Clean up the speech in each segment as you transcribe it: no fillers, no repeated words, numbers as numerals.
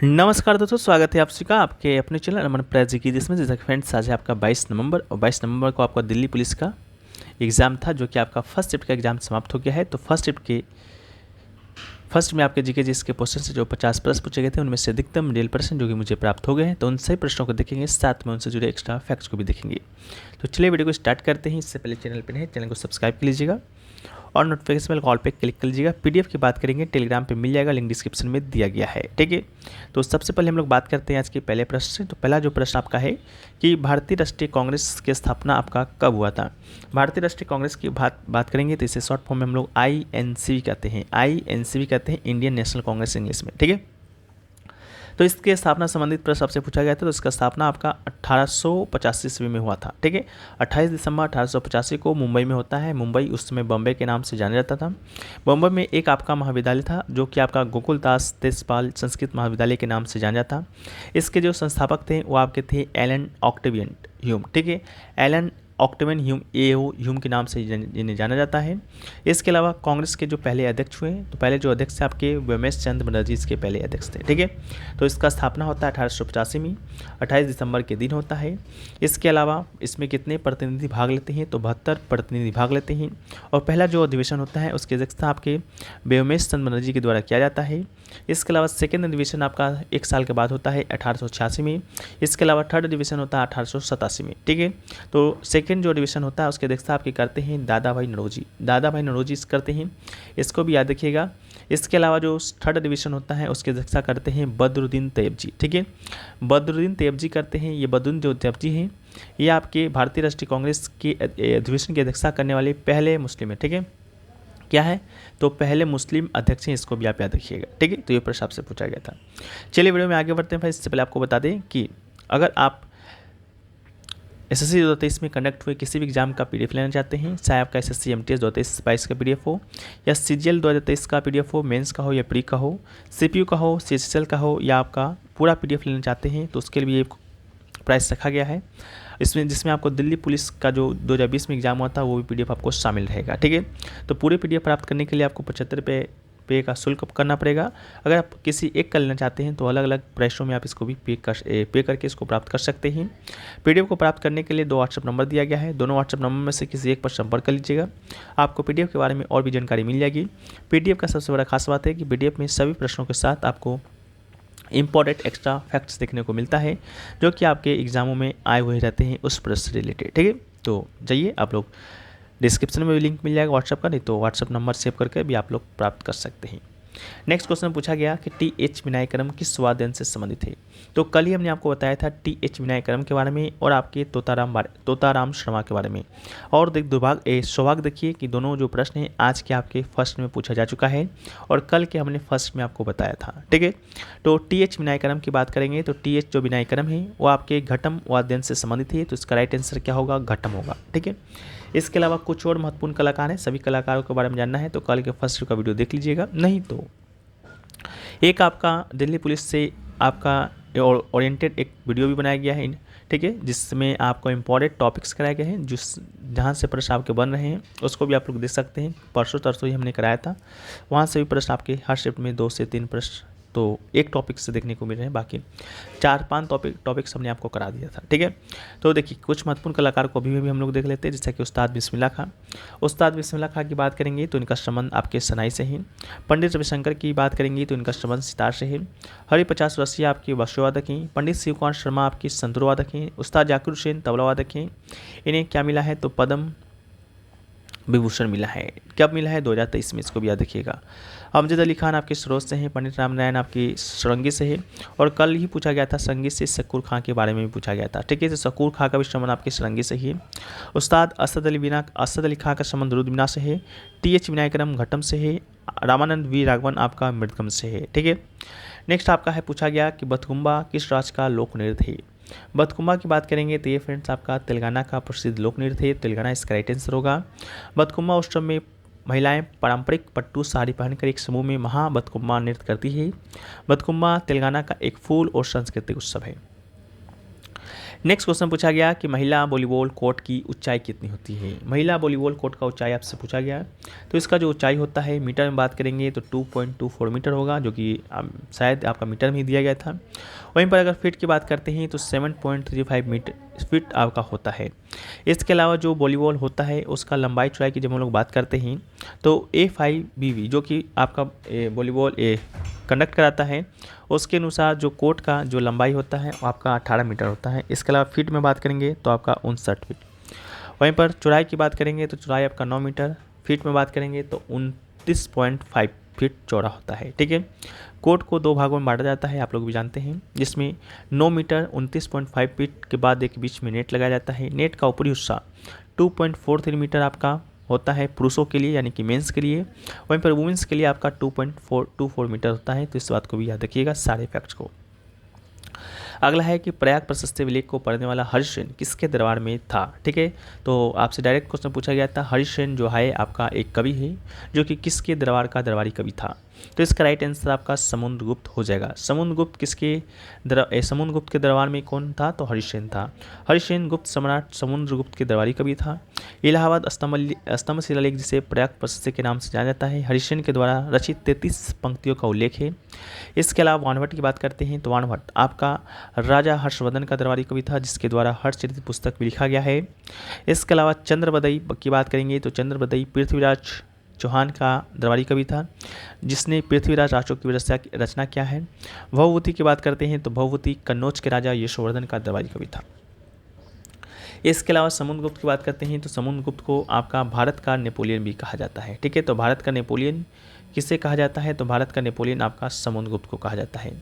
नमस्कार दोस्तों, स्वागत है आप सभी का आपके अपने चैनल अमन प्रेजी की, जिसमें जैसा कि फ्रेंड्स आज है आपका 22 नवंबर और 22 नवंबर को आपका दिल्ली पुलिस का एग्ज़ाम था, जो कि आपका फर्स्ट शिफ्ट का एग्ज़ाम समाप्त हो गया है। तो फर्स्ट में आपके जीके जिसके क्वेश्चन से जो 50 प्लस पूछे गए थे, उनमें से अधिकतम रियल प्रश्न जो कि मुझे प्राप्त हो गए हैं, तो उन सभी प्रश्नों को देखेंगे, साथ में उनसे जुड़े एक्स्ट्रा फैक्ट्स को भी देखेंगे। तो चलिए वीडियो को स्टार्ट करते हैं। इससे पहले चैनल पर है, चैनल को सब्सक्राइब कर लीजिएगा और नोटिफिकेशन बेल कॉल पे क्लिक कर लीजिएगा। पीडीएफ की बात करेंगे, टेलीग्राम पे मिल जाएगा, लिंक डिस्क्रिप्शन में दिया गया है। ठीक है, तो सबसे पहले हम लोग बात करते हैं आज के पहले प्रश्न से। तो पहला जो प्रश्न आपका है कि भारतीय राष्ट्रीय कांग्रेस की स्थापना आपका कब हुआ था। भारतीय राष्ट्रीय कांग्रेस की बात करेंगे तो इसे शॉर्ट फॉर्म में हम लोग INC कहते हैं। INC कहते हैं, इंडियन नेशनल कांग्रेस इंग्लिश में। ठीक है, तो इसके स्थापना संबंधित प्रश्न आपसे पूछा गया था। तो इसका स्थापना आपका 1885 ईस्वी में हुआ था। ठीक है, 28 दिसंबर 1885 को मुंबई में होता है। मुंबई उस समय बॉम्बे के नाम से जाना जाता था। बॉम्बे में एक आपका महाविद्यालय था जो कि आपका गोकुलदास तेजपाल संस्कृत महाविद्यालय के नाम से जाना जाता। इसके जो संस्थापक थे वो आपके थे एलन ऑक्टेवियन ह्यूम। ठीक है, Allan Octavian Hume, AO Hume के नाम से इन्हें जाना जाता है। इसके अलावा कांग्रेस के जो पहले अध्यक्ष हुए, तो पहले जो अध्यक्ष थे आपके व्योमेश चंद्र बनर्जी इसके पहले अध्यक्ष थे। ठीक है, तो इसका स्थापना होता है 1885 में, 28 दिसंबर के दिन होता है। इसके अलावा इसमें कितने प्रतिनिधि भाग लेते हैं, तो 72 प्रतिनिधि भाग लेते हैं। और पहला जो अधिवेशन होता है उसकी अध्यक्षता आपके व्योमेश चंद्र बनर्जी के द्वारा किया जाता है। इसके अलावा सेकेंड अधिवेशन आपका 1 साल के बाद होता है 1886 में। इसके अलावा थर्ड अधिवेशन होता है 1887 में। ठीक है, तो सेकेंड जो अधिवेशन होता है उसकी अध्यक्षता आपके करते हैं दादा भाई नौरोजी। दादा भाई नौरोजी करते हैं, इसको भी याद रखिएगा। इसके अलावा जो थर्ड अधिवेशन होता है उसकी अध्यक्षता करते हैं बदरुद्दीन तैयबजी। ठीक है, बदरुद्दीन तैयबजी करते हैं। ये बदरुद्दीन जो तैयबजी हैं, ये आपके भारतीय राष्ट्रीय कांग्रेस के अधिवेशन की अध्यक्षता करने वाले पहले मुस्लिम है। ठीक है, क्या है, तो पहले मुस्लिम अध्यक्ष हैं, इसको भी आप याद रखिएगा। ठीक है, तो ये प्रश्न आपसे पूछा गया था। चलिए वीडियो में आगे बढ़ते हैं। भाई इससे पहले आपको बता दें कि अगर आप SSC 2023 में कंडक्ट हुए किसी भी एग्जाम का PDF लेना चाहते हैं, चाहे आपका SSC MTS 2023 का PDF हो, या CGL 2023 का PDF हो, मेंस का हो या प्री का हो, CPU का हो, CSL का हो, या आपका पूरा PDF लेना चाहते हैं, तो उसके लिए प्राइस रखा गया है इसमें, जिसमें आपको दिल्ली पुलिस का जो 2020 में एग्जाम हुआ था वो भी PDF आपको शामिल रहेगा। ठीक है, तो पूरे PDF प्राप्त करने के लिए आपको 75 रुपये पे का शुल्क करना पड़ेगा। अगर आप किसी एक का लेना चाहते हैं तो अलग अलग प्राइसों में आप इसको भी पे करके इसको प्राप्त कर सकते हैं। PDF को प्राप्त करने के लिए 2 व्हाट्सएप नंबर दिया गया है। दोनों व्हाट्सएप नंबर में से किसी एक पर संपर्क कर लीजिएगा, आपको PDF के बारे में और भी जानकारी मिल जाएगी। PDF का सबसे बड़ा खास बात है कि PDF में सभी प्रश्नों के साथ आपको इंपॉर्टेंट एक्स्ट्रा फैक्ट्स देखने को मिलता है, जो कि आपके एग्जामों में आए हुए रहते हैं उस प्रश्न से रिलेटेड। ठीक है, तो जाइए, आप लोग डिस्क्रिप्शन में भी लिंक मिल जाएगा व्हाट्सएप का, नहीं तो व्हाट्सएप नंबर सेव करके भी आप लोग प्राप्त कर सकते हैं। नेक्स्ट क्वेश्चन पूछा गया कि TH विनायकरम किस वाद्य से संबंधित है। तो कल ही हमने आपको बताया था TH विनायकरम के बारे में और आपके तोताराम शर्मा के बारे में। और सौभाग्य देखिए कि दोनों जो प्रश्न हैं आज के आपके फर्स्ट में पूछा जा चुका है और कल के हमने फर्स्ट में आपको बताया था। ठीक है, तो TH विनायकरम की बात करेंगे तो TH जो विनायकरम है वो आपके घटम वाद्य से संबंधित है, तो इसका राइट आंसर क्या होगा, घटम होगा। ठीक है, इसके अलावा कुछ और महत्वपूर्ण कलाकार हैं, सभी कलाकारों के बारे में जानना है तो कल के फर्स्ट का वीडियो देख लीजिएगा। नहीं तो एक आपका दिल्ली पुलिस से आपका ओरिएंटेड एक वीडियो भी बनाया गया है। ठीक है, जिसमें आपको इंपॉर्टेंट टॉपिक्स कराए गए हैं, जहाँ से प्रश्न आपके बन रहे हैं उसको भी आप लोग देख सकते हैं। परसों तरसों ही हमने कराया था, वहाँ से भी प्रश्न आपके हर शिफ्ट में 2 से 3 प्रश्न तो एक टॉपिक से देखने को मिल रहे हैं, बाकी 4-5 टॉपिक्स हमने आपको करा दिया था। ठीक है, तो देखिए कुछ महत्वपूर्ण कलाकार को अभी भी हम लोग देख लेते हैं, जैसा कि उस्ताद बिस्मिल्लाह खां। उस्ताद बिस्मिल्लाह खां की बात करेंगे तो इनका संबंध आपके सनाई से है। पंडित रविशंकर की बात करेंगे तो इनका संबंध सितार से है। हरि 50 रसिया आपके वश्यवादक हैं। पंडित शिवकुमार शर्मा आपकी संतूरवादक हैं। उस्ताद जाकिर हुसैन तबलावादक हैं। इन्हें क्या मिला है, तो पद्म विभूषण मिला है। कब मिला है, 2023 में, इसको भी याद रखिएगा। अमजद अली खान आपके सरोज से हैं। पंडित रामनारायण आपकी सरंगी से है। और कल ही पूछा गया था संगीत से शकूर खां के बारे में भी पूछा गया था। ठीक है, तो शकूर खां का भी संबंध आपके सरंगी से ही है। उस्ताद असद अली खां का संबंध रुद्रबीना से है। TH विनायकरम घटम से है। रामानंद V राघवन आपका मृदगम से है। ठीक है, नेक्स्ट आपका है पूछा गया कि बथकुम्बा किस राज्य का लोक नृत्य है। बथकुम्बा की बात करेंगे तो ये फ्रेंड्स आपका तेलंगाना का प्रसिद्ध लोक नृत्य है। तेलंगाना इसका राइट आंसर होगा। बथकुम्बा उत्सव में महिलाएं पारंपरिक पट्टू साड़ी पहनकर एक समूह में महा बथकुम्बा नृत्य करती है। बथकुम्बा तेलंगाना का एक फूल और सांस्कृतिक उत्सव है। नेक्स्ट क्वेश्चन पूछा गया कि महिला वॉलीबॉल कोर्ट की ऊंचाई कितनी होती है। महिला वॉलीबॉल कोर्ट का ऊंचाई आपसे पूछा गया है, तो इसका जो ऊंचाई होता है मीटर में बात करेंगे तो 2.24 मीटर होगा, जो कि शायद आपका मीटर में ही दिया गया था। वहीं पर अगर फीट की बात करते हैं तो 7.35 फीट आपका होता है। इसके अलावा जो वॉलीबॉल होता है उसका लंबाई चौड़ाई की जब हम लोग बात करते हैं तो A5BV जो कि आपका वॉलीबॉल कंडक्ट कराता है, उसके अनुसार जो कोर्ट का जो लंबाई होता है वो आपका 18 मीटर होता है। इसके अलावा फीट में बात करेंगे तो आपका 59 फीट। वहीं पर चौड़ाई की बात करेंगे तो चौड़ाई आपका 9 मीटर, फीट में बात करेंगे तो 29.5 फीट चौड़ा होता है। ठीक है, कोर्ट को 2 भागों में बांटा जाता है, आप लोग भी जानते हैं, जिसमें 9 मीटर 29.5 फीट के बाद एक बीच में नेट लगाया जाता है। नेट का ऊपरी हिस्सा 2.43 मीटर आपका होता है पुरुषों के लिए यानी कि मेंस के लिए, वहीं पर वुमेंस के लिए आपका 2.424 मीटर होता है। तो इस बात को भी याद रखिएगा सारे फैक्ट्स को। अगला है कि प्रयाग प्रशस्ति विलेख को पढ़ने वाला हरिसेन किसके दरबार में था। ठीक है, तो आपसे डायरेक्ट क्वेश्चन पूछा गया था। हरिसेन जो है आपका एक कवि है जो कि किसके दरबार का दरबारी कवि था, तो इसका राइट आंसर आपका समुद्रगुप्त हो जाएगा। समुद्रगुप्त के दरबार में कौन था, तो हरिसेन था। हरिसेन गुप्त सम्राट समुद्रगुप्त के दरबारी कवि था। इलाहाबाद स्तंभ शिलालेख जिसे प्रयाग प्रशस्ति के नाम से जाना जाता है, हरिसेन के द्वारा रचित 33 पंक्तियों का उल्लेख है। इसके अलावा वाणभट्ट की बात करते हैं तो वाणभट्ट आपका राजा हर्षवर्धन का दरबारी कवि था, जिसके द्वारा हर्षचरित पुस्तक भी लिखा गया है। इसके अलावा चंद्रबदई की बात करेंगे तो चंद्रबदई पृथ्वीराज चौहान का दरबारी कवि था, जिसने पृथ्वीराज राजों की रचना किया है। भवभूति की बात करते हैं तो भवभूति कन्नौज के राजा यशोवर्धन का दरबारी कवि था। इसके अलावा समुद्रगुप्त की बात करते हैं तो समुद्रगुप्त को आपका भारत का नेपोलियन भी कहा जाता है। ठीक है, तो भारत का नेपोलियन किसे कहा जाता है, तो भारत का नेपोलियन आपका समुद्रगुप्त को कहा जाता है।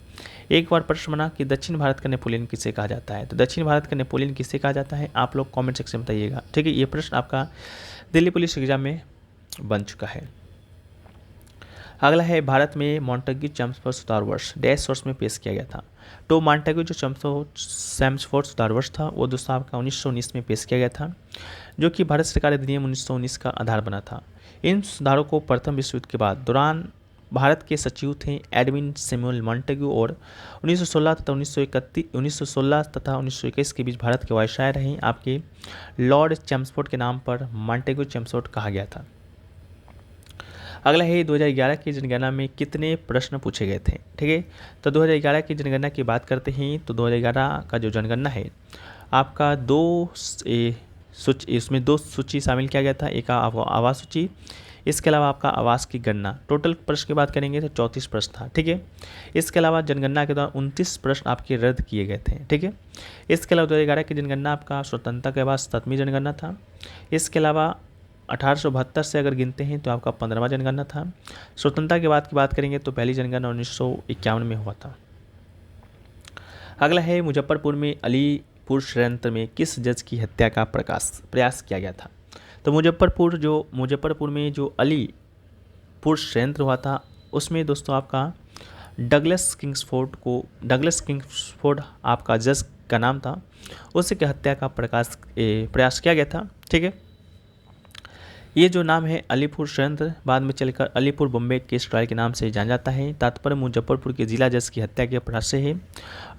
एक बार प्रश्न बना कि दक्षिण भारत का नेपोलियन किसे कहा जाता है, तो दक्षिण भारत का नेपोलियन किसे कहा जाता है, आप लोग कमेंट सेक्शन में बताइएगा। ठीक है, ये प्रश्न आपका दिल्ली पुलिस एग्जाम में बन चुका है। अगला है भारत में मॉन्टेग्यू चैम्सफोर्ड सुधार वर्ष डैश वर्ष में पेश किया गया था। तो मॉन्टेग्यू जो चैम्सफोर्ड सुधार वर्ष था वो दोस्तों आपका 1919 में पेश किया गया था, जो कि भारत सरकार अधिनियम 1919 का आधार बना था। इन सुधारों को प्रथम विश्व युद्ध के बाद दौरान भारत के सचिव थे एडविन सैमुअल मॉन्टेग्यू, और 1916 तथा 1921 के बीच भारत के वायसराय रहे आपके लॉर्ड चैम्सफोर्ड के नाम पर मॉन्टेग्यू चैम्सफोर्ड कहा गया था। अगला है 2011 की जनगणना में कितने प्रश्न पूछे गए थे। ठीक है, तो 2011 की जनगणना की बात करते हैं तो 2011 का जो जनगणना है आपका इसमें 2 सूची शामिल किया गया था, एक आवास सूची, इसके अलावा आपका आवास की गणना। टोटल प्रश्न की बात करेंगे तो 34 प्रश्न था। ठीक है, इसके अलावा जनगणना के दौरान 29 प्रश्न आपके रद्द किए गए थे। ठीक है, इसके अलावा 2011 की जनगणना आपका स्वतंत्रता के बाद 7वीं जनगणना था। इसके अलावा 1872 से अगर गिनते हैं तो आपका 15वां जनगणना था। स्वतंत्रता के बाद की बात करेंगे तो पहली जनगणना 1951 में हुआ था। अगला है मुजफ्फरपुर में अलीपुर षड्यंत्र में किस जज की हत्या का प्रयास किया गया था। तो मुजफ्फरपुर में जो अलीपुर षड्यंत्र हुआ था उसमें दोस्तों आपका डगलस किंग्सफोर्ड आपका जज का नाम था, उसकी हत्या का प्रयास किया गया था। ठीक है, ये जो नाम है अलीपुर षड्यंत्र बाद में चलकर अलीपुर बॉम्बे केस ट्रायल के नाम से जाना जाता है। तात्पर्य मुजफ्फरपुर के जिला जज की हत्या के प्रयास से है।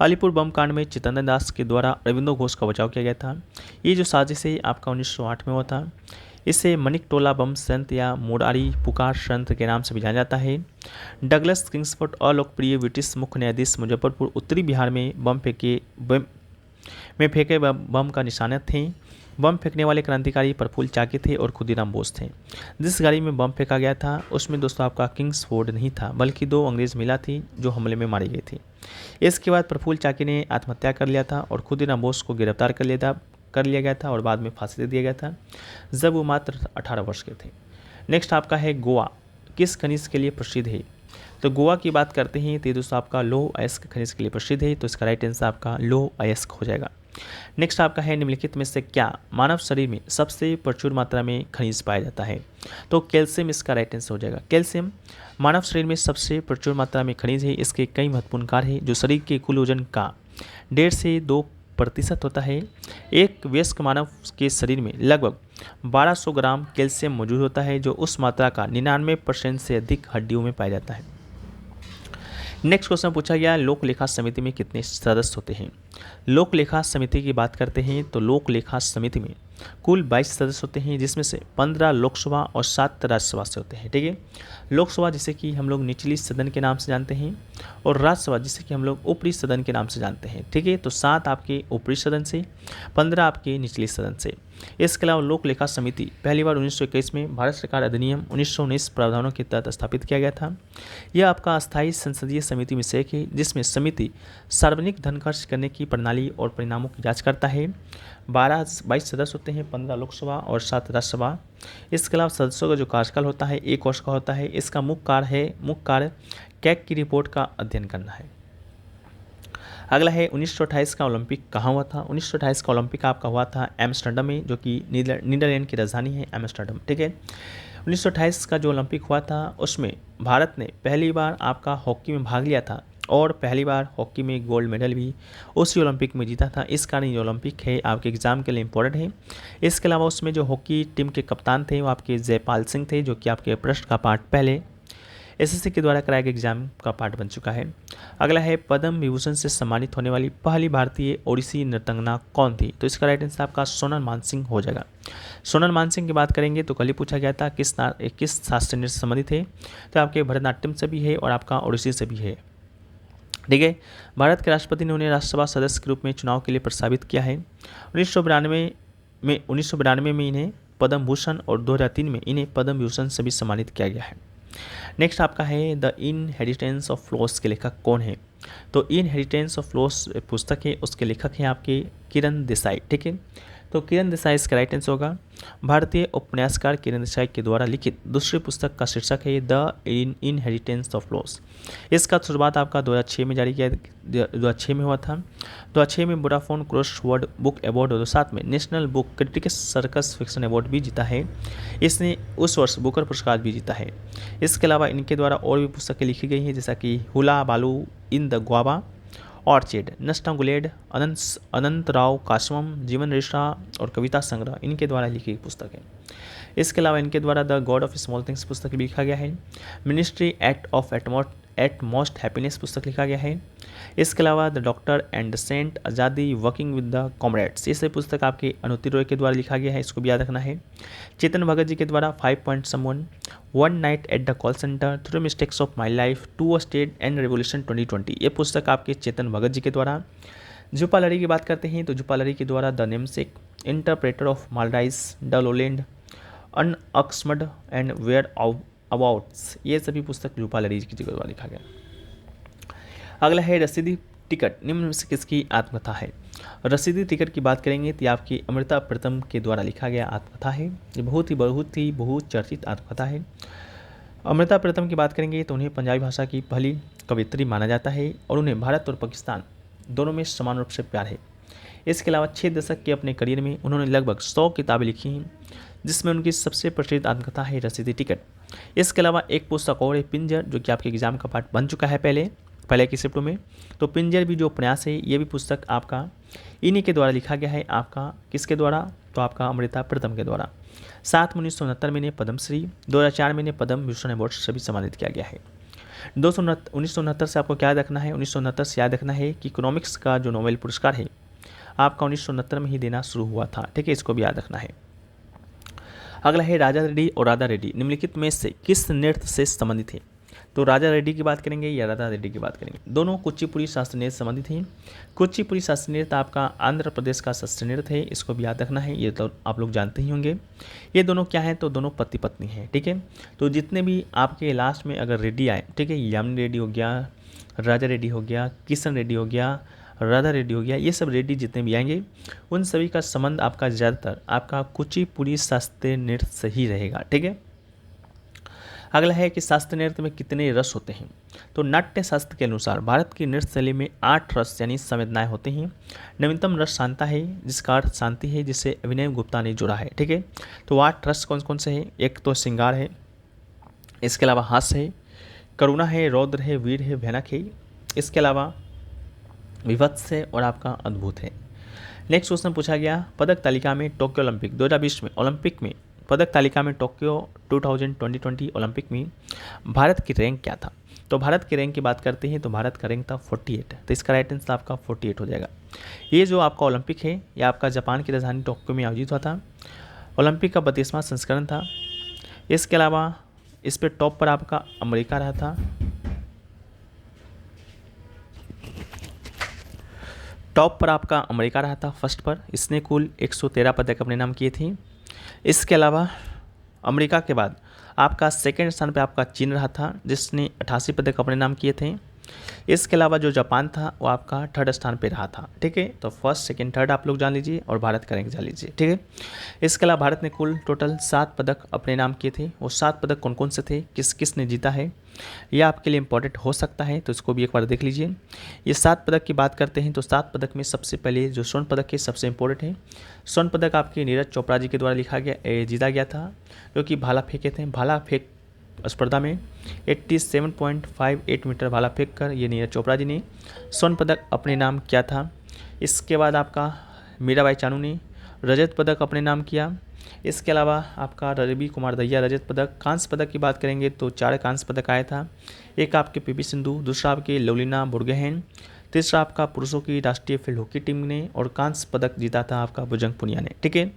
अलीपुर बम कांड में चितरंजन दास के द्वारा अरविंदो घोष का बचाव किया गया था। ये जो साजिश है आपका 1908 में हुआ था। इसे मनिक टोला बम षड्यंत्र या मोरारी पुकार षड्यंत्र के नाम से भी जाना जाता है। डगलस किंग्सफोर्ड अलोकप्रिय ब्रिटिश मुख्य न्यायाधीश मुजफ्फरपुर उत्तरी बिहार में फेंके बम का निशाना थे। बम फेंकने वाले क्रांतिकारी प्रफुल्ल चाकी थे और खुदीराम बोस थे। जिस गाड़ी में बम फेंका गया था उसमें दोस्तों आपका किंग्सफोर्ड नहीं था, बल्कि 2 अंग्रेज महिला थी जो हमले में मारी गई थी। इसके बाद प्रफुल्ल चाकी ने आत्महत्या कर लिया था और खुदीराम बोस को गिरफ्तार कर लिया गया था और बाद में फांसी दे दिया गया था जब वो मात्र 18 वर्ष के थे। नेक्स्ट आपका है गोवा किस खनिज के लिए प्रसिद्ध है। तो गोवा की बात करते हैं तो दोस्तों आपका लौह अयस्क खनिज के लिए प्रसिद्ध है, तो इसका राइट आंसर आपका लौह अयस्क हो जाएगा। नेक्स्ट आपका है निम्नलिखित में से क्या मानव शरीर में सबसे प्रचुर मात्रा में खनिज पाया जाता है। तो कैल्शियम इसका राइट आंसर हो जाएगा। कैल्शियम मानव शरीर में सबसे प्रचुर मात्रा में खनिज है। इसके कई महत्वपूर्ण कार्य है जो शरीर के कुल वजन का 1.5 से 2% होता है। एक वयस्क मानव के शरीर में लगभग 1200 ग्राम कैल्शियम मौजूद होता है, जो उस मात्रा का 99% से अधिक हड्डियों में पाया जाता है। नेक्स्ट क्वेश्चन पूछा गया, लोक लेखा समिति में कितने सदस्य होते हैं। लोक लेखा समिति की बात करते हैं तो लोक लेखा समिति में कुल 22 सदस्य होते हैं, जिसमें से 15 लोकसभा और 7 राज्यसभा से होते हैं। ठीक है, लोकसभा जिसे कि हम लोग निचली सदन के नाम से जानते हैं और राज्यसभा जिसे कि हम लोग ऊपरी सदन के नाम से जानते हैं। ठीक है, तो 7 आपके ऊपरी सदन से, 15 आपके निचली सदन से। इसके अलावा लोक लेखा समिति पहली बार 1921 में भारत सरकार अधिनियम 1919 प्रावधानों के तहत स्थापित किया गया था। यह आपका अस्थायी संसदीय समिति में से एक है, जिसमें समिति सार्वजनिक धन खर्च करने की प्रणाली और परिणामों की जांच करता है। 22 सदस्य होते हैं, 15 लोकसभा और 7 राज्यसभा। इसके अलावा सदस्यों का जो कार्यकाल होता है 1 वर्ष का होता है। इसका मुख्य कार्य कैग की रिपोर्ट का अध्ययन करना है। अगला है 1928 का ओलंपिक कहाँ हुआ था। 1928 का ओलंपिक आपका हुआ था एम्स्टर्डम में, जो कि नीदरलैंड की राजधानी है एम्स्टर्डम। ठीक है, 1928 का जो ओलंपिक हुआ था उसमें भारत ने पहली बार आपका हॉकी में भाग लिया था और पहली बार हॉकी में गोल्ड मेडल भी उसी ओलंपिक में जीता था। इस कारण ये ओलंपिक है आपके एग्जाम के लिए इम्पोर्टेंट है। इसके अलावा उसमें जो हॉकी टीम के कप्तान थे वो आपके जयपाल सिंह थे, जो कि आपके प्रश्न का पार्ट पहले एसएससी के द्वारा कराए गए एग्जाम का पार्ट बन चुका है। अगला है पद्म विभूषण से सम्मानित होने वाली पहली भारतीय ओडिसी नर्तंगना कौन थी। तो इसका राइट आंसर आपका सोनल मानसिंह हो जाएगा। सोनल मानसिंह की बात करेंगे तो कल ही पूछा गया था किस शास्त्रीय नृत्य से संबंधित है। तो आपके भरतनाट्यम से भी है और आपका ओडिसी से भी है। ठीक है, भारत के राष्ट्रपति ने उन्हें राज्यसभा सदस्य के रूप में चुनाव के लिए प्रस्तावित किया है। 1992 में इन्हें पद्म भूषण और 2003 में इन्हें पद्म विभूषण से भी सम्मानित किया गया है। नेक्स्ट आपका है द इनहेरिटेंस ऑफ फ्लॉस के लेखक कौन है। तो इनहेरिटेंस ऑफ फ्लॉस पुस्तक है, उसके लेखक हैं आपके किरण देसाई। ठीक है, तो किरण देसाई इसका राइट आंसर होगा। भारतीय उपन्यासकार किरण देसाई के द्वारा लिखित दूसरी पुस्तक का शीर्षक है द इनहेरिटेंस ऑफ फ्लॉस। इसका शुरुआत आपका 2006 में जारी किया, 2006 में हुआ था। 2006 में वोडाफोन क्रॉसवर्ड बुक अवार्ड और 2007 में national book critics circus fiction award भी जीता है। इसने उस वर्ष बुकर पुरस्कार भी जीता है। इसके अलावा इनके द्वारा और भी पुस्तकें लिखी गई हैं, जैसा कि हुला बालू इन द ग्वाबा, ऑर्चिड, नष्टांगुलेड, अनंतराव काशवम, जीवन रेशा और कविता संग्रह इनके द्वारा लिखी गई पुस्तक है। इसके अलावा इनके द्वारा the God of small things पुस्तक भी लिखा गया है। मिनिस्ट्री एट मोस्ट हैप्पीनेस पुस्तक लिखा गया है। इसके अलावा द डॉक्टर एंड सेंट आज़ादी वर्किंग विद द कॉमरेड्स, ये सभी पुस्तक आपके अनुति रॉय के द्वारा लिखा गया है, इसको भी याद रखना है। चेतन भगत जी के द्वारा 5 point someone, one night at the call center, 3 mistakes of my life, two a state and revolution 2020, ये पुस्तक आपके चेतन भगत जी के द्वारा। जुपालरी की बात करते हैं तो जुपालरी के द्वारा the namesake, interpreter of maladies, the lowland, unaccustomed and whereabouts, ये सभी पुस्तक जुपालरी जी के द्वारा लिखा गया। अगला है रसीदी टिकट निम्न में से किसकी आत्मकथा है। रसीदी टिकट की बात करेंगे तो आपकी अमृता प्रीतम के द्वारा लिखा गया आत्मकथा है। ये बहुत ही बहुचर्चित आत्मकथा है। अमृता प्रीतम की बात करेंगे तो उन्हें पंजाबी भाषा की पहली कवयित्री माना जाता है और उन्हें भारत और पाकिस्तान दोनों में समान रूप से प्यार है। इसके अलावा 6 दशक के अपने करियर में उन्होंने लगभग 100 किताबें लिखी हैं, जिसमें उनकी सबसे प्रचलित आत्मकथा है रसीदी टिकट। इसके अलावा एक पुस्तक और है पिंजर, जो कि आपके एग्जाम का पार्ट बन चुका है पहले की शिफ्टों में। तो पिंजर भी जो उपन्यास है ये भी पुस्तक आपका इन्हीं के द्वारा लिखा गया है। आपका किसके द्वारा, तो आपका अमृता प्रीतम के द्वारा। 7 में 1969 में इन्हें पद्मश्री, 2004 में इन्हें पद्म विभूषण अवार्ड से भी सम्मानित किया गया है। 1969 से आपको क्या याद रखना है, 1969 से याद रखना है कि इकोनॉमिक्स का जो नोबेल पुरस्कार है आपका 1969 में ही देना शुरू हुआ था। ठीक है, इसको भी याद रखना है। अगला है राजा रेड्डी और राधा रेड्डी निम्नलिखित में से किस नृत्य से संबंधित है। तो राजा रेड्डी की बात करेंगे या राधा रेड्डी की बात करेंगे, दोनों कुचिपुड़ी शास्त्रीय नृत्य संबंधित हैं। कुचिपुड़ी शास्त्रीय नृत्य आपका आंध्र प्रदेश का शास्त्रीय नृत्य है, इसको भी याद रखना है, ये तो आप लोग जानते ही होंगे। ये दोनों क्या हैं, तो दोनों पति पत्नी हैं। ठीक है, तो जितने भी आपके लास्ट में अगर रेड्डी आए, ठीक है, यामिनी रेड्डी हो गया, राजा रेड्डी हो गया, किशन रेड्डी हो गया, राधा रेड्डी हो गया, ये सब रेड्डी जितने भी आएंगे उन सभी का संबंध आपका ज़्यादातर आपका कुचिपुड़ी शास्त्रीय नृत्य से ही रहेगा। ठीक है, अगला है कि शास्त्रीय नृत्य में कितने रस होते हैं। तो नाट्य शास्त्र के अनुसार भारत की नृत्य शैली में 8 रस यानी संवेदनाएं होते हैं। नवीनतम रस शांता है, जिसका अर्थ शांति है, जिसे अभिनव गुप्ता ने जोड़ा है। ठीक है, तो 8 रस कौन कौन से हैं, एक तो श्रृंगार है, इसके अलावा हास्य है, करुणा है, रौद्र है, वीर है, भयानक है, इसके अलावा विभत्स है और आपका अद्भुत है। नेक्स्ट क्वेश्चन पूछा गया पदक तालिका में टोक्यो ओलंपिक 2020 में ओलंपिक में पदक तालिका में टोक्यो 2020 ओलंपिक में भारत की रैंक क्या था। तो भारत की रैंक की बात करते हैं तो भारत का रैंक था 48, तो इसका राइट आंसर आपका 48 हो जाएगा। ये जो आपका ओलंपिक है ये आपका जापान की राजधानी टोक्यो में आयोजित हुआ था। ओलंपिक का 32वां संस्करण था। इसके अलावा इस पे टॉप पर आपका अमेरिका रहा था। टॉप पर आपका अमेरिका रहा था फर्स्ट पर, इसने कुल 113 पदक अपने नाम किए थे। इसके अलावा अमेरिका के बाद आपका सेकेंड स्थान पे आपका चीन रहा था जिसने 88 पदक अपने नाम किए थे। इसके अलावा जो जापान था वो आपका थर्ड स्थान पे रहा था। ठीक है, तो फर्स्ट सेकंड थर्ड आप लोग जान लीजिए और भारत का रैंक जान लीजिए। ठीक है, इसके अलावा भारत ने कुल टोटल 7 पदक अपने नाम किए थे। वो 7 पदक कौन कौन से थे, किस किस ने जीता है, यह आपके लिए इंपॉर्टेंट हो सकता है, तो इसको भी एक बार देख लीजिए। ये 7 पदक की बात करते हैं तो 7 पदक में सबसे पहले जो स्वर्ण पदक है सबसे इंपॉर्टेंट है। स्वर्ण पदक आपके नीरज चोपड़ा जी के द्वारा जीता गया था, जो कि भाला फेंके थे। भाला फेंक स्पर्धा में 87.58 मीटर भाला फेंक कर ये नीरज चोपड़ा जी ने स्वर्ण पदक अपने नाम किया था। इसके बाद आपका मीराबाई चानू ने रजत पदक अपने नाम किया। इसके अलावा आपका रवि कुमार दहिया रजत पदक। कांस्य पदक की बात करेंगे तो 4 कांस्य पदक आया था। एक आपके पीवी सिंधु, दूसरा आपके लवलीना बोर्गोहेन, तीसरा आपका पुरुषों की राष्ट्रीय फील्ड हॉकी टीम ने, और कांस्य पदक जीता था आपका बुजंग पुनिया ने। ठीक है,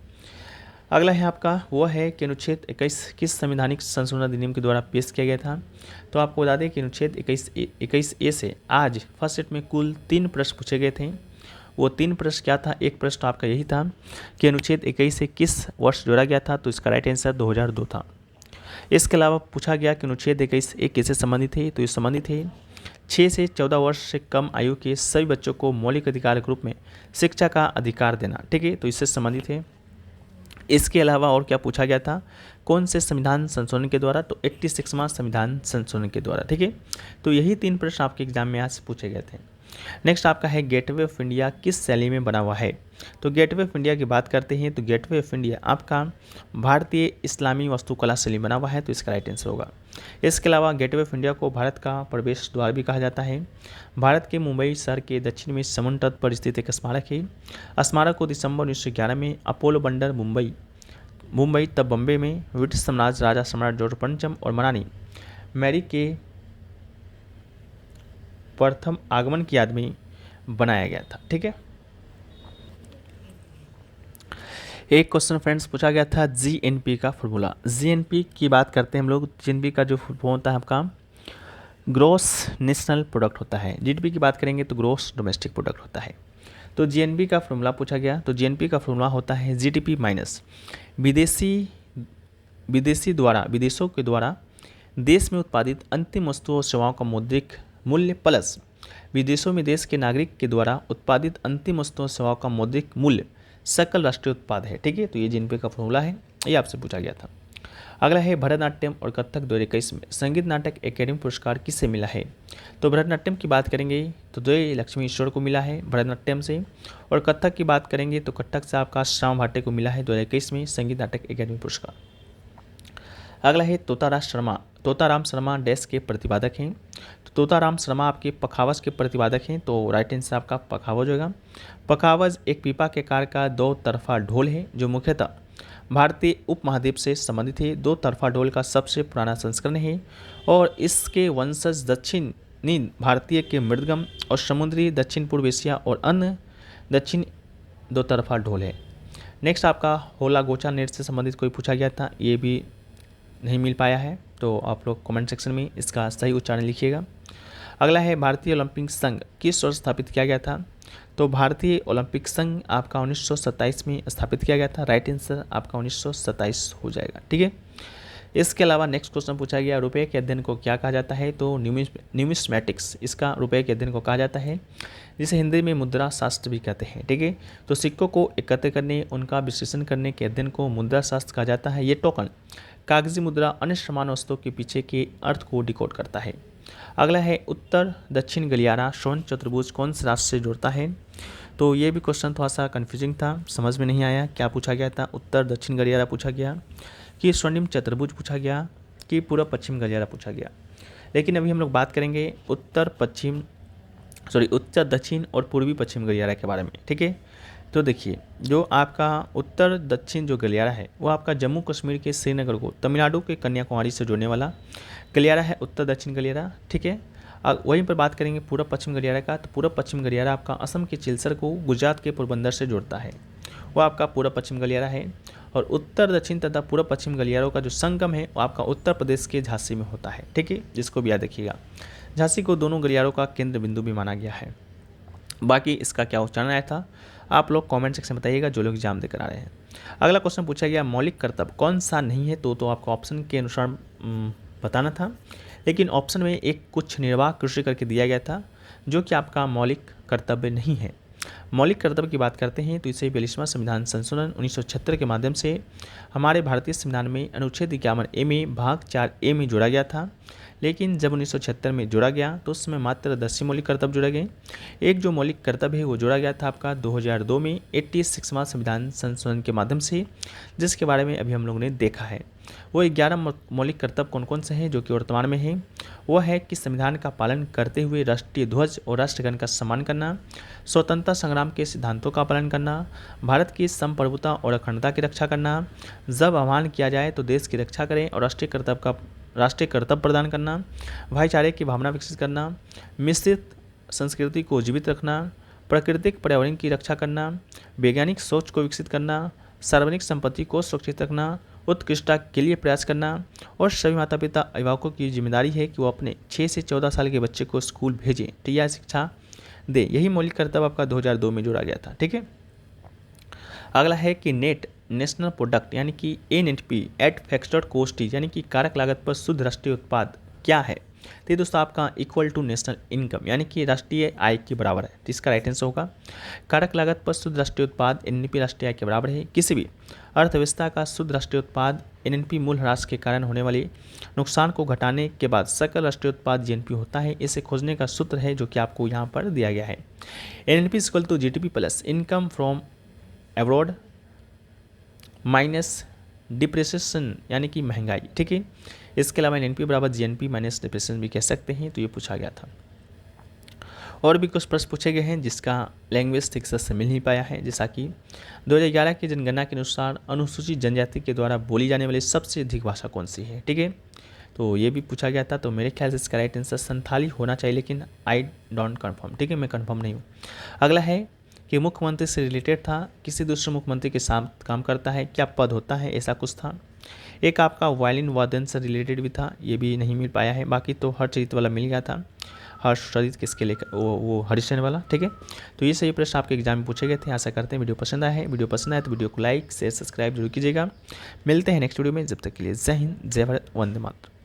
अगला है आपका वो है कि अनुच्छेद 21 किस संवैधानिक संशोधन अधिनियम के द्वारा पेश किया गया था। तो आपको बता दें कि अनुच्छेद 21A से आज फर्स्ट सेट में कुल 3 प्रश्न पूछे गए थे। वो 3 प्रश्न क्या था, एक प्रश्न आपका यही था कि अनुच्छेद 21 से किस वर्ष जोड़ा गया था, तो इसका राइट आंसर 2002 था। इसके अलावा पूछा गया कि अनुच्छेद 21 किससे संबंधित है, तो ये संबंधित है 6 से 14 वर्ष से कम आयु के सभी बच्चों को मौलिक अधिकार के रूप में शिक्षा का अधिकार देना। ठीक है, तो इससे संबंधित है। इसके अलावा और क्या पूछा गया था, कौन से संविधान संशोधन के द्वारा, तो 86वां संविधान संशोधन के द्वारा। ठीक है, तो यही 3 प्रश्न आपके एग्जाम में आज पूछे गए थे। नेक्स्ट आपका है गेटवे ऑफ इंडिया किस शैली में बना हुआ है। तो गेटवे ऑफ इंडिया की बात करते हैं तो गेटवे ऑफ इंडिया आपका भारतीय इस्लामी वास्तुकला शैली बना हुआ है, तो इसका राइट आंसर होगा। इसके अलावा गेटवे ऑफ इंडिया को भारत का प्रवेश द्वार भी कहा जाता है। भारत के मुंबई शहर के दक्षिण में समुद्र तट पर स्थित एक स्मारक है। स्मारक को दिसंबर 1911 में अपोलो बंदर मुंबई तब बम्बे में ब्रिटिश साम्राज्य राजा सम्राट जॉर्ज पंचम और महारानी मैरी के प्रथम आगमन की याद में बनाया गया था। ठीक है, एक क्वेश्चन फ्रेंड्स पूछा गया था जीएनपी का फॉर्मूला। जीएनपी की बात करते हैं हम लोग। जीएनपी का जो फॉर्मूला होता है आपका ग्रोस नेशनल प्रोडक्ट होता है। जीडीपी की बात करेंगे तो ग्रोस डोमेस्टिक प्रोडक्ट होता है। तो जीएनपी का फॉर्मूला पूछा गया, तो जीएनपी का फॉर्मूला होता है जीडीपी माइनस विदेशों के द्वारा देश में उत्पादित अंतिम वस्तुओं और सेवाओं का मौद्रिक मूल्य प्लस विदेशों में देश के नागरिक के द्वारा उत्पादित अंतिम वस्तुओं और सेवाओं का मौद्रिक मूल्य सकल राष्ट्रीय उत्पाद है। ठीक है, तो ये जीएनपी का फॉर्मूला है, ये आपसे पूछा गया था। अगला है भरतनाट्यम और कथक 2021 में संगीत नाटक अकेडमी पुरस्कार किससे मिला है। तो भरतनाट्यम की बात करेंगे तो द्वय लक्ष्मी ईश्वर को मिला है भरतनाट्यम से, और कथक की बात करेंगे तो कथक से आपका श्याम भाटे को मिला है 2021 में संगीत नाटक अकेडमी पुरस्कार। अगला है तोताराम शर्मा डैश के प्रतिपादक हैं। तो तोताराम शर्मा आपके पखावज के प्रतिपादक हैं, तो राइट आंसर आपका पखावज होगा। पखावज एक पीपा के आकार का 2 तरफा ढोल है जो मुख्यतः भारतीय उपमहाद्वीप से संबंधित है। 2 तरफा ढोल का सबसे पुराना संस्करण है और इसके वंशज दक्षिणी भारतीय के मृदगम और समुद्री दक्षिण पूर्व एशिया और अन्य दक्षिण 2 तरफा ढोल है। नेक्स्ट आपका होला गोचा नेट से संबंधित कोई पूछा गया था, ये भी नहीं मिल पाया है, तो आप लोग कमेंट सेक्शन में इसका सही उच्चारण लिखिएगा। अगला है भारतीय ओलंपिक संघ किस वर्ष स्थापित किया गया था। तो भारतीय ओलंपिक संघ आपका 1927 में स्थापित किया गया था। राइट आंसर आपका 1927 हो जाएगा। ठीक है, इसके अलावा नेक्स्ट क्वेश्चन पूछा गया रुपये के अध्ययन को क्या कहा जाता है। तो न्यूमिस्मैटिक्स इसका रुपये के अध्ययन को कहा जाता है, जिसे हिंदी में मुद्रा शास्त्र भी कहते हैं। ठीक है, तो सिक्कों को एकत्र करने उनका विश्लेषण करने के अध्ययन को मुद्रा शास्त्र कहा जाता है। ये टोकन कागजी मुद्रा अन्य समान वस्तुओं के पीछे के अर्थ को डिकोड करता है। अगला है उत्तर दक्षिण गलियारा स्वर्ण चतुर्भुज कौन से राष्ट्र से जोड़ता है। तो ये भी क्वेश्चन थोड़ा सा कन्फ्यूजिंग था, समझ में नहीं आया क्या पूछा गया था। उत्तर दक्षिण गलियारा पूछा गया कि स्वर्णिम चतुर्भुज पूछा गया कि पूर्व पश्चिम गलियारा पूछा गया। लेकिन अभी हम लोग बात करेंगे उत्तर दक्षिण और पूर्वी पश्चिम गलियारा के बारे में। ठीक है, तो देखिए, जो आपका उत्तर दक्षिण जो गलियारा है वो आपका जम्मू कश्मीर के श्रीनगर को तमिलनाडु के कन्याकुमारी से जोड़ने वाला गलियारा है, उत्तर दक्षिण गलियारा, ठीक है। अब वहीं पर बात करेंगे पूर्व पश्चिम गलियारा का, तो पूर्व पश्चिम गलियारा आपका असम के सिलचर को गुजरात के पोरबंदर से जोड़ता है, वो आपका पूर्व पश्चिम गलियारा है। और उत्तर दक्षिण तथा पूर्व पश्चिम गलियारों का जो संगम है वो आपका उत्तर प्रदेश के झांसी में होता है, ठीक है, जिसको भी याद रखिएगा। झांसी को दोनों गलियारों का केंद्र बिंदु भी माना गया है। बाकी इसका क्या उच्चारण आया था आप लोग कमेंट सेक्शन में बताइएगा, जो लोग एग्जाम देकर आ रहे हैं। अगला क्वेश्चन पूछा गया, मौलिक कर्तव्य कौन सा नहीं है, तो आपको ऑप्शन के अनुसार बताना था, लेकिन ऑप्शन में एक कुछ निर्वाह कृषि करके दिया गया था, जो कि आपका मौलिक कर्तव्य नहीं है। मौलिक कर्तव्य की बात करते हैं तो इसे 42वां संविधान संशोधन 1976 के माध्यम से हमारे भारतीय संविधान में अनुच्छेद 51A में भाग 4A में जोड़ा गया था। लेकिन जब 1976 में जोड़ा गया तो उसमें मात्र 10 ही मौलिक कर्तव्य जोड़े गए। एक जो मौलिक कर्तव्य है वो जोड़ा गया था आपका 2002 में 86वां संविधान संशोधन के माध्यम से, जिसके बारे में अभी हम लोगों ने देखा है। वो 11 मौलिक कर्तव्य कौन कौन से हैं जो कि वर्तमान में हैं, वो है कि संविधान का पालन करते हुए राष्ट्रीय ध्वज और राष्ट्रगान का सम्मान करना, स्वतंत्रता संग्राम के सिद्धांतों का पालन करना, भारत की संप्रभुता और अखंडता की रक्षा करना, जब आह्वान किया जाए तो देश की रक्षा करें और राष्ट्रीय कर्तव्य प्रदान करना, भाईचारे की भावना विकसित करना, मिश्रित संस्कृति को जीवित रखना, प्राकृतिक पर्यावरण की रक्षा करना, वैज्ञानिक सोच को विकसित करना, सार्वजनिक संपत्ति को सुरक्षित रखना, उत्कृष्टता के लिए प्रयास करना, और सभी माता पिता अभिभावकों की जिम्मेदारी है कि वो अपने 6 से 14 साल के बच्चे को स्कूल भेजें, टीआई शिक्षा दें। यही मौलिक कर्तव्य आपका 2002 में जोड़ा गया था, ठीक है। अगला है कि नेट नेशनल प्रोडक्ट यानी कि NNP एट फिक्स्ड कॉस्ट यानी कि कारक लागत पर शुद्ध राष्ट्रीय उत्पाद क्या है, तो दोस्तों आपका इक्वल टू नेशनल इनकम यानी कि राष्ट्रीय आय के बराबर है। तो इसका राइट आंसर होगा कारक लागत पर शुद्ध राष्ट्रीय उत्पाद NNP राष्ट्रीय आय के बराबर है। किसी भी अर्थव्यवस्था का शुद्ध राष्ट्रीय उत्पाद NNP मूल ह्रास के कारण होने वाले नुकसान को घटाने के बाद सकल राष्ट्रीय उत्पाद GNP होता है। इसे खोजने का सूत्र है जो कि आपको यहाँ पर दिया गया है। NNP equal to GDP plus income from abroad minus depression यानी कि महंगाई, ठीक है। इसके अलावा NNP बराबर GNP माइनस डिप्रेशन भी कह सकते हैं, तो ये पूछा गया था। और भी कुछ प्रश्न पूछे गए हैं जिसका लैंग्वेज ठीक से मिल नहीं पाया है, जैसा कि 2011 की जनगणना के अनुसार अनुसूचित जनजाति के द्वारा बोली जाने वाली सबसे अधिक भाषा कौन सी है, ठीक है, तो ये भी पूछा गया था। तो मेरे ख्याल से इसका राइट आंसर संथाली होना चाहिए, लेकिन आई डोंट कन्फर्म, ठीक है, मैं कन्फर्म नहीं हूँ। अगला है कि मुख्यमंत्री से रिलेटेड था, किसी दूसरे मुख्यमंत्री के साथ काम करता है, क्या पद होता है, ऐसा कुछ था। एक आपका वायलिन वादन से रिलेटेड भी था, ये भी नहीं मिल पाया है। बाकी तो हर्षचरित वाला मिल गया था, हर्षचरित किसके लिए, वो हरिश्चंद्र वाला, ठीक है। तो ये सही प्रश्न आपके एग्जाम में पूछे गए थे। आशा करते हैं वीडियो पसंद आया है। वीडियो पसंद आए तो वीडियो को लाइक शेयर सब्सक्राइब जरूर कीजिएगा। मिलते हैं नेक्स्ट वीडियो में, जब तक के लिए जय हिंद, जय भारत, वंदे मातरम।